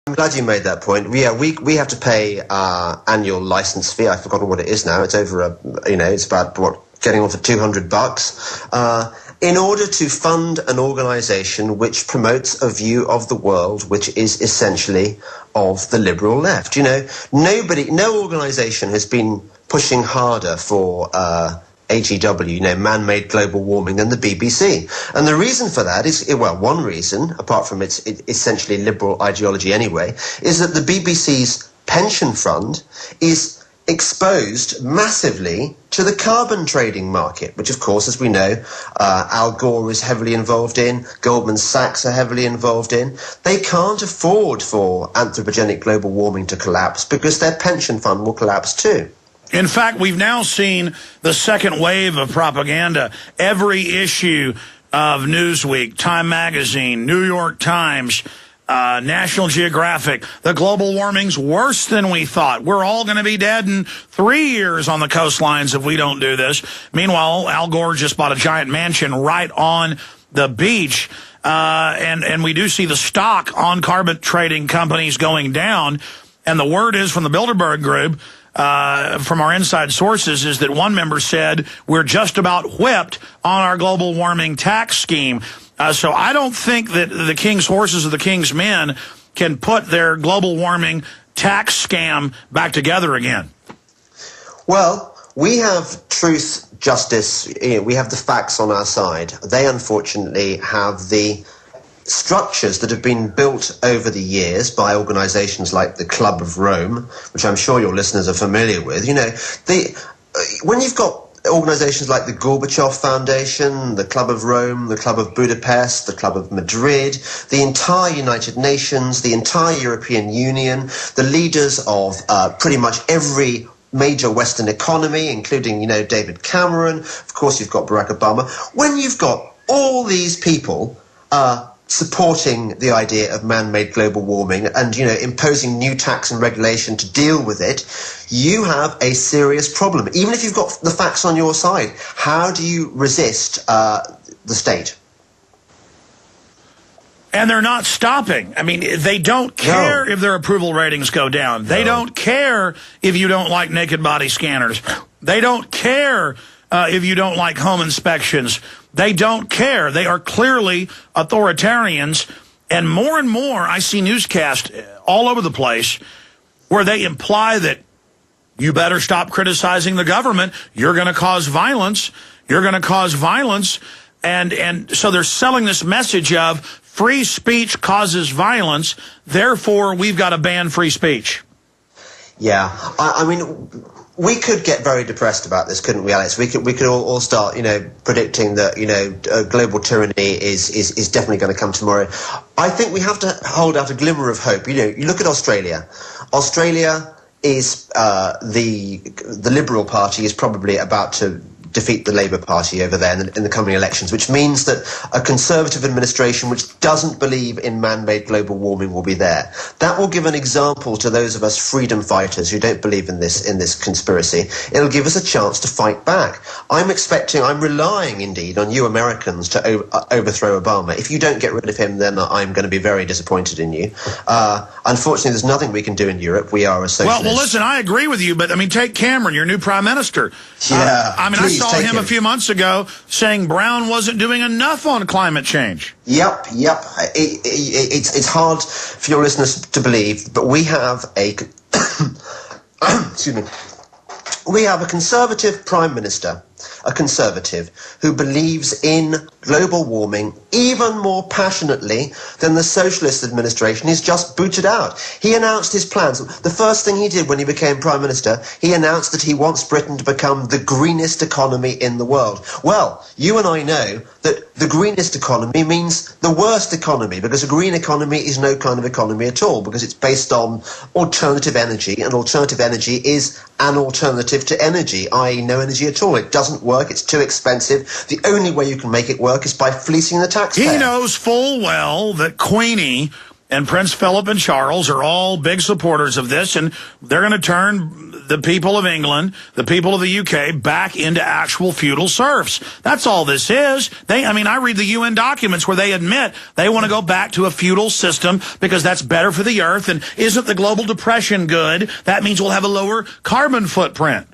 I'm glad you made that point. Yeah, we have to pay annual license fee. I've forgotten what it is now. It's over it's about getting on for $200 in order to fund an organization which promotes a view of the world which is essentially of the liberal left. No organization has been pushing harder for AGW, man-made global warming, than the BBC. And the reason for that is, one reason, apart from its essentially liberal ideology anyway, is that the BBC's pension fund is exposed massively to the carbon trading market, which, of course, as we know, Al Gore is heavily involved in, Goldman-Sachs are heavily involved in. They can't afford for anthropogenic global warming to collapse because their pension fund will collapse too. In fact, we've now seen the second wave of propaganda. Every issue of Newsweek, Time Magazine, New York Times, National Geographic, the global warming's worse than we thought. We're all going to be dead in 3 years on the coastlines if we don't do this. Meanwhile, Al Gore just bought a giant mansion right on the beach. And we do see the stock on carbon trading companies going down. And the word is from the Bilderberg Group, from our inside sources, is that one member said we're just about whipped on our global warming tax scheme. So I don't think that the king's horses or the king's men can put their global warming tax scam back together again. Well, we have truth, justice, we have the facts on our side. They unfortunately have the structures that have been built over the years by organizations like the Club of Rome, which I'm sure your listeners are familiar with. When you've got organizations like the Gorbachev Foundation, the Club of Rome, the Club of Budapest, the Club of Madrid, the entire United Nations, the entire European Union, the leaders of pretty much every major Western economy, including, David Cameron, of course you've got Barack Obama. When you've got all these people supporting the idea of man-made global warming and, imposing new tax and regulation to deal with it, you have a serious problem. Even if you've got the facts on your side, how do you resist the state? And they're not stopping. I mean, they don't care if their approval ratings go down. They don't care if you don't like naked body scanners. They don't care if you don't like home inspections. They don't care. They are clearly authoritarians. And more I see newscasts all over the place where they imply that you better stop criticizing the government. You're going to cause violence. You're going to cause violence. And so they're selling this message of free speech causes violence. Therefore, we've got to ban free speech. Yeah. I mean, we could get very depressed about this, couldn't we, Alex? We could all start, predicting that, global tyranny is definitely going to come tomorrow. I think we have to hold out a glimmer of hope. You look at Australia. Australia is the Liberal Party is probably about to defeat the Labour Party over there in the coming elections, which means that a Conservative administration which doesn't believe in man-made global warming will be there. That will give an example to those of us freedom fighters who don't believe in this conspiracy. It'll give us a chance to fight back. I'm relying indeed on you Americans to overthrow Obama. If you don't get rid of him, then I'm going to be very disappointed in you. Unfortunately, there's nothing we can do in Europe. We are a socialist. Well, listen, I agree with you, but take Cameron, your new prime minister. Yeah, I saw him a few months ago saying Brown wasn't doing enough on climate change. Yep. It's hard for your listeners to believe, but we have a excuse me. We have a Conservative Prime Minister, a Conservative, who believes in global warming even more passionately than the Socialist administration he's just booted out. He announced his plans. The first thing he did when he became Prime Minister, he announced that he wants Britain to become the greenest economy in the world. Well, you and I know that the greenest economy means the worst economy, because a green economy is no kind of economy at all, because it's based on alternative energy, and alternative energy is an alternative to energy, i.e. no energy at all. It doesn't work. It's too expensive. The only way you can make it work is by fleecing the taxpayer. He knows full well that Queenie and Prince Philip and Charles are all big supporters of this, and they're going to turn the people of England, the people of the UK, back into actual feudal serfs. That's all this is. I read the UN documents where they admit they want to go back to a feudal system because that's better for the earth, and isn't the global depression good? That means we'll have a lower carbon footprint.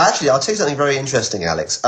Actually, I'll tell you something very interesting, Alex.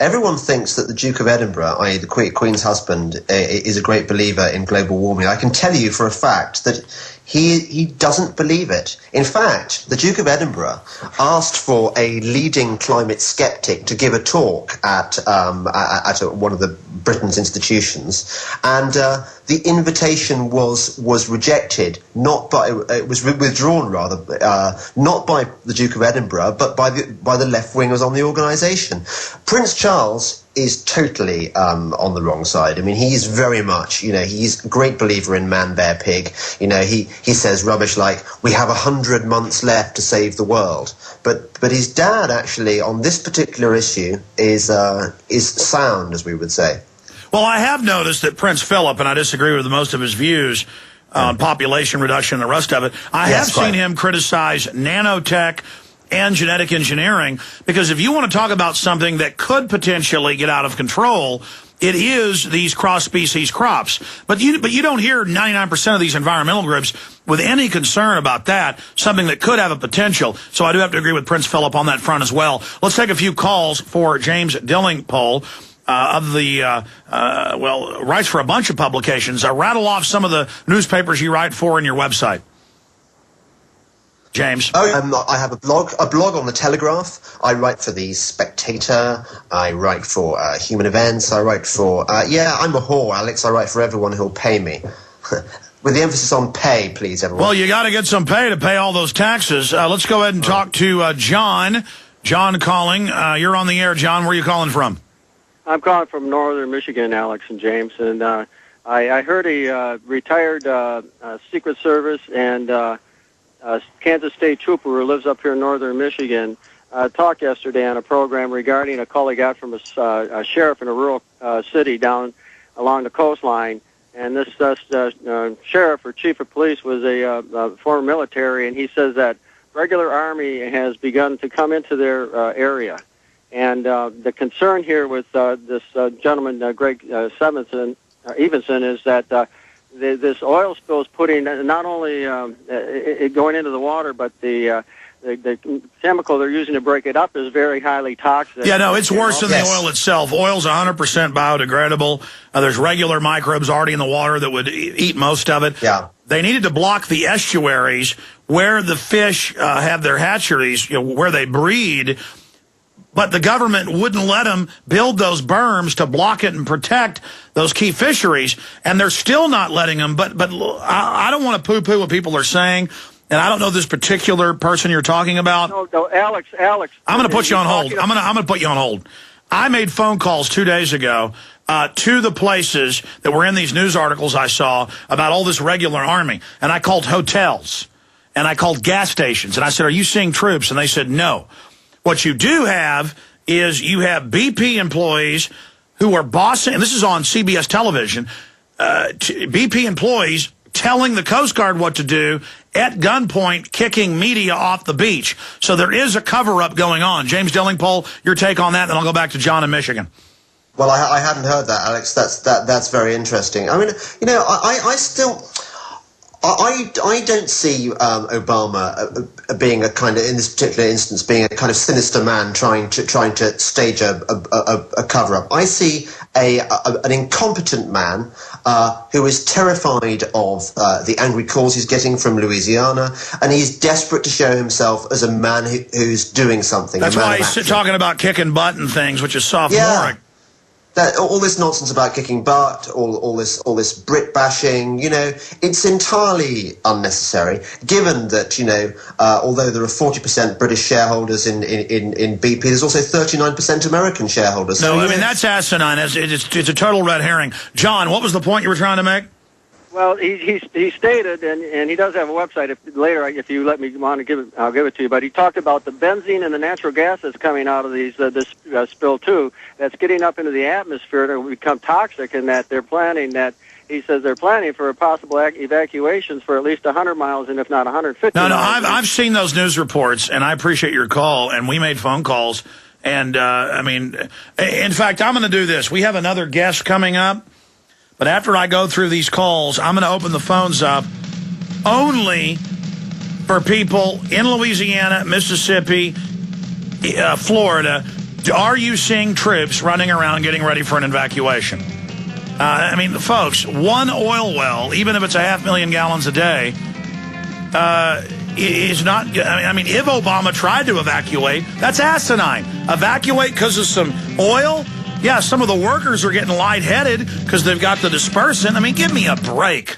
Everyone thinks that the Duke of Edinburgh, i.e. the Queen's husband, is a great believer in global warming. I can tell you for a fact that he doesn't believe it. In fact, the Duke of Edinburgh asked for a leading climate skeptic to give a talk at one of the Britain's institutions, and the invitation was rejected. It was withdrawn rather, not by the Duke of Edinburgh, but by the left wingers on the organisation. Prince Charles is totally on the wrong side. I mean, he's very much, he's a great believer in man, bear, pig. He says rubbish like, we have 100 months left to save the world. But his dad, actually, on this particular issue, is sound, as we would say. Well, I have noticed that Prince Philip, and I disagree with most of his views on population reduction and the rest of it, I have seen him criticize nanotech and genetic engineering, because if you want to talk about something that could potentially get out of control, it is these cross-species crops. But you don't hear 99% of these environmental groups with any concern about that, something that could have a potential. So I do have to agree with Prince Philip on that front as well. Let's take a few calls for james-delingpole. Of the, writes for a bunch of publications. Rattle off some of the newspapers you write for in your website. James. I have a blog on the Telegraph. I write for the Spectator. I write for Human Events. I write for, I'm a whore, Alex. I write for everyone who'll pay me. With the emphasis on pay, please, everyone. Well, you got to get some pay to pay all those taxes. Let's go ahead and talk to John. John calling. You're on the air, John. Where are you calling from? I'm calling from northern Michigan, Alex and James, and I heard a retired Secret Service and Kansas State trooper who lives up here in northern Michigan talk yesterday on a program regarding a call he got from a sheriff in a rural city down along the coastline, and this sheriff or chief of police was a former military, and he says that regular Army has begun to come into their area. And the concern here with this gentleman, Greg Evenson, is that this oil spill is putting not only it going into the water, but the chemical they're using to break it up is very highly toxic. Yeah, no, it's worse than the oil itself. Oil's 100% biodegradable. There's regular microbes already in the water that would eat most of it. Yeah. They needed to block the estuaries where the fish have their hatcheries, where they breed. But the government wouldn't let them build those berms to block it and protect those key fisheries, and they're still not letting them. But I don't want to poo-poo what people are saying, and I don't know this particular person you're talking about. No, Alex. I'm going to put you on hold. I'm going to put you on hold. I made phone calls 2 days ago to the places that were in these news articles I saw about all this regular Army, and I called hotels, and I called gas stations, and I said, "Are you seeing troops?" And they said, "No." What you do have is you have BP employees who are bossing, and this is on CBS television, BP employees telling the Coast Guard what to do at gunpoint, kicking media off the beach. So there is a cover-up going on. James-Delingpole, your take on that, then I'll go back to John in Michigan. Well, I hadn't heard that, Alex. That's very interesting. I mean, I don't see Obama being a kind of, in this particular instance, being a kind of sinister man trying to stage a cover-up. I see an incompetent man who is terrified of the angry calls he's getting from Louisiana, and he's desperate to show himself as a man who's doing something. That's why he's talking about kicking butt and things, which is sophomoric. Yeah. All this nonsense about kicking butt, all this Brit bashing, it's entirely unnecessary. Given that, although there are 40% British shareholders in BP, there's also 39% American shareholders. No, I mean that's asinine. It's a total red herring. John, what was the point you were trying to make? Well, he stated, and he does have a website. If you let me want to give it, I'll give it to you. But he talked about the benzene and the natural gas that's coming out of this spill too. That's getting up into the atmosphere to become toxic, and that they're planning that he says they're planning for possible evacuations for at least 100 miles and if not 150 No, miles. I've seen those news reports, and I appreciate your call, and we made phone calls. And, I mean, in fact, I'm going to do this. We have another guest coming up, but after I go through these calls, I'm going to open the phones up only for people in Louisiana, Mississippi, Florida. Are you seeing troops running around getting ready for an evacuation? I mean, folks, one oil well, even if it's 500,000 gallons a day, is not. I mean, if Obama tried to evacuate, that's asinine. Evacuate because of some oil? Yeah, some of the workers are getting lightheaded because they've got the dispersant. I mean, give me a break.